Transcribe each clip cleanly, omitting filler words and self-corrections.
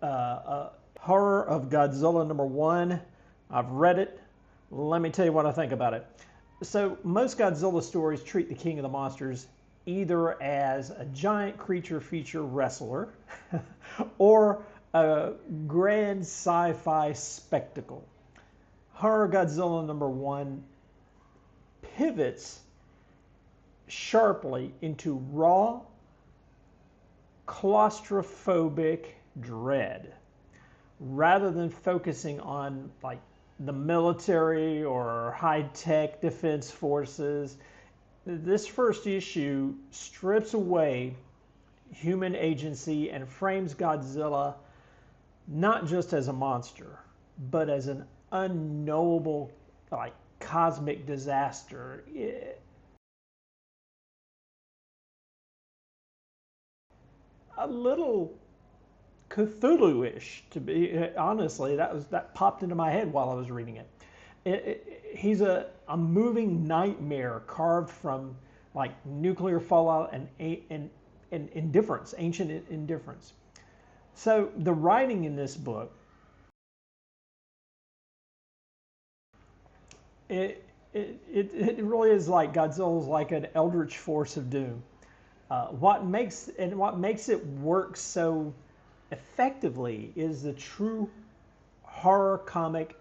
Horror of Godzilla #1. I've read it. Let me tell you what I think about it. So most Godzilla stories treat the king of the monsters either as a giant creature feature wrestler or a grand sci-fi spectacle. Horror Godzilla #1 pivots sharply into raw, claustrophobic dread rather than focusing on like the military or high-tech defense forces. This first issue strips away human agency and frames Godzilla not just as a monster, but as an unknowable, like, cosmic disaster. A little Cthulhu-ish, to be honestly. That popped into my head while I was reading it. He's a moving nightmare carved from like nuclear fallout and indifference, ancient indifference. So the writing in this book, it really is like Godzilla's like an eldritch force of doom. What makes it work so effectively is the true horror comic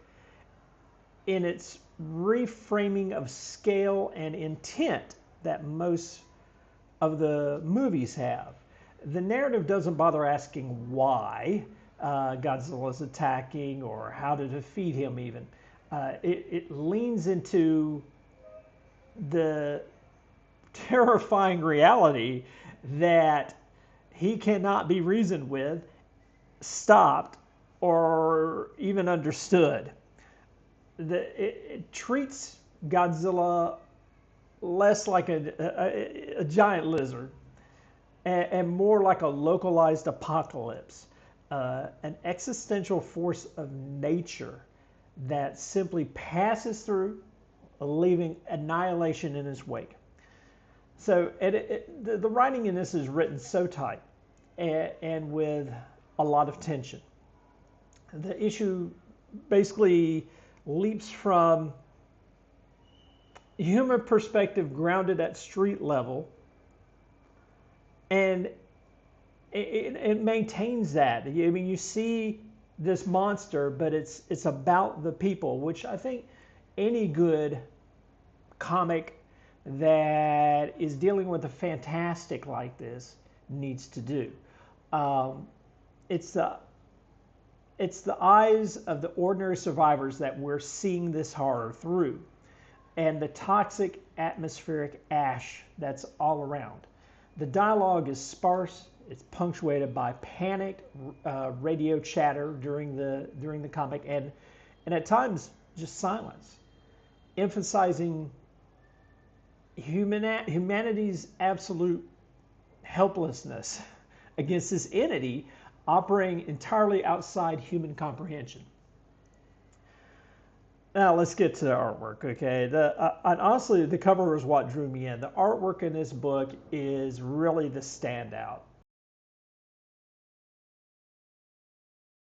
in its reframing of scale and intent that most of the movies have. The narrative doesn't bother asking why Godzilla is attacking or how to defeat him even. It leans into the terrifying reality that he cannot be reasoned with, stopped, or even understood. It treats Godzilla less like a giant lizard and more like a localized apocalypse, an existential force of nature that simply passes through, leaving annihilation in its wake. So the writing in this is written so tight and with a lot of tension. The issue basically leaps from human perspective grounded at street level, and it maintains that. I mean, you see this monster, but it's about the people, which I think any good comic that is dealing with the fantastic like this needs to do. It's the eyes of the ordinary survivors that we're seeing this horror through, and the toxic atmospheric ash that's all around. The dialogue is sparse. It's punctuated by panicked radio chatter during the comic, and at times just silence, emphasizing humanity's absolute helplessness against this entity operating entirely outside human comprehension. Now let's get to the artwork, okay? And honestly, the cover is what drew me in. The artwork in this book is really the standout.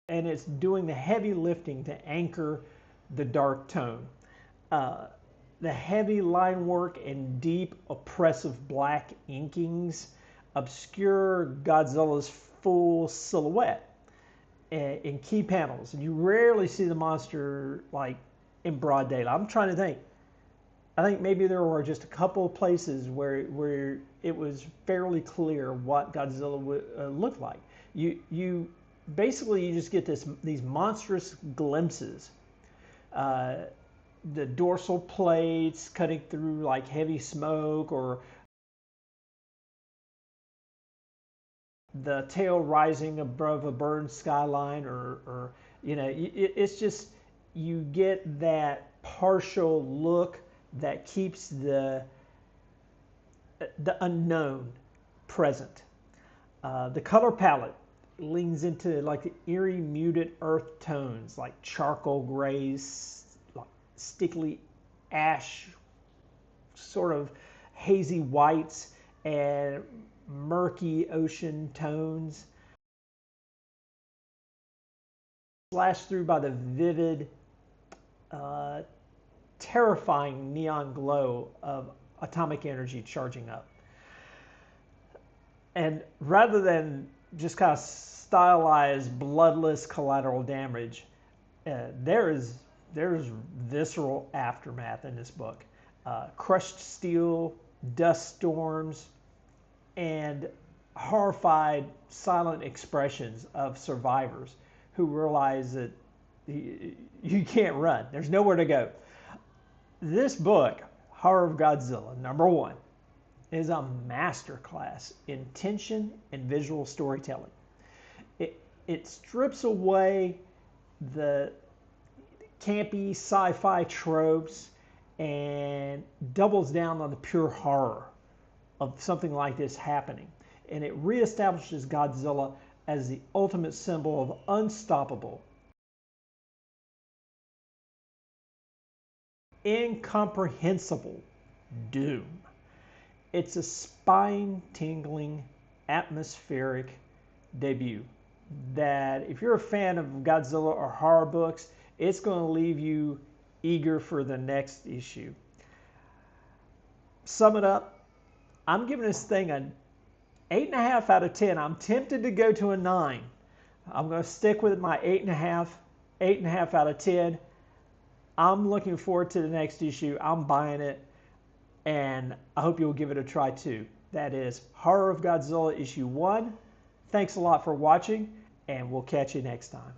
And it's doing the heavy lifting to anchor the dark tone. The heavy line work and deep, oppressive black inkings obscure Godzilla's full silhouette in key panels. And you rarely see the monster like in broad daylight. I'm trying to think. I think maybe there were just a couple of places where it was fairly clear what Godzilla would look like. You basically just get these monstrous glimpses. The dorsal plates cutting through like heavy smoke, or the tail rising above a burned skyline, or you know, it's just, you get that partial look that keeps the unknown present. The color palette leans into like the eerie muted earth tones, like charcoal grays, like stickily ash, sort of hazy whites, and murky ocean tones. slashed through by the vivid, terrifying neon glow of atomic energy charging up. And rather than just kind of stylized, bloodless collateral damage, there's visceral aftermath in this book. Crushed steel, dust storms, and horrified, silent expressions of survivors who realize that you can't run. There's nowhere to go. This book, Horror of Godzilla, #1, is a masterclass in tension and visual storytelling. It strips away the campy sci-fi tropes and doubles down on the pure horror of something like this happening. And it reestablishes Godzilla as the ultimate symbol of unstoppable, incomprehensible doom. It's a spine-tingling, atmospheric debut that, if you're a fan of Godzilla or horror books, it's going to leave you eager for the next issue. Sum it up, I'm giving this thing an 8.5 out of 10. I'm tempted to go to a 9. I'm going to stick with my 8.5 out of 10. I'm looking forward to the next issue. I'm buying it, and I hope you'll give it a try too. That is Horror of Godzilla issue 1. Thanks a lot for watching, and we'll catch you next time.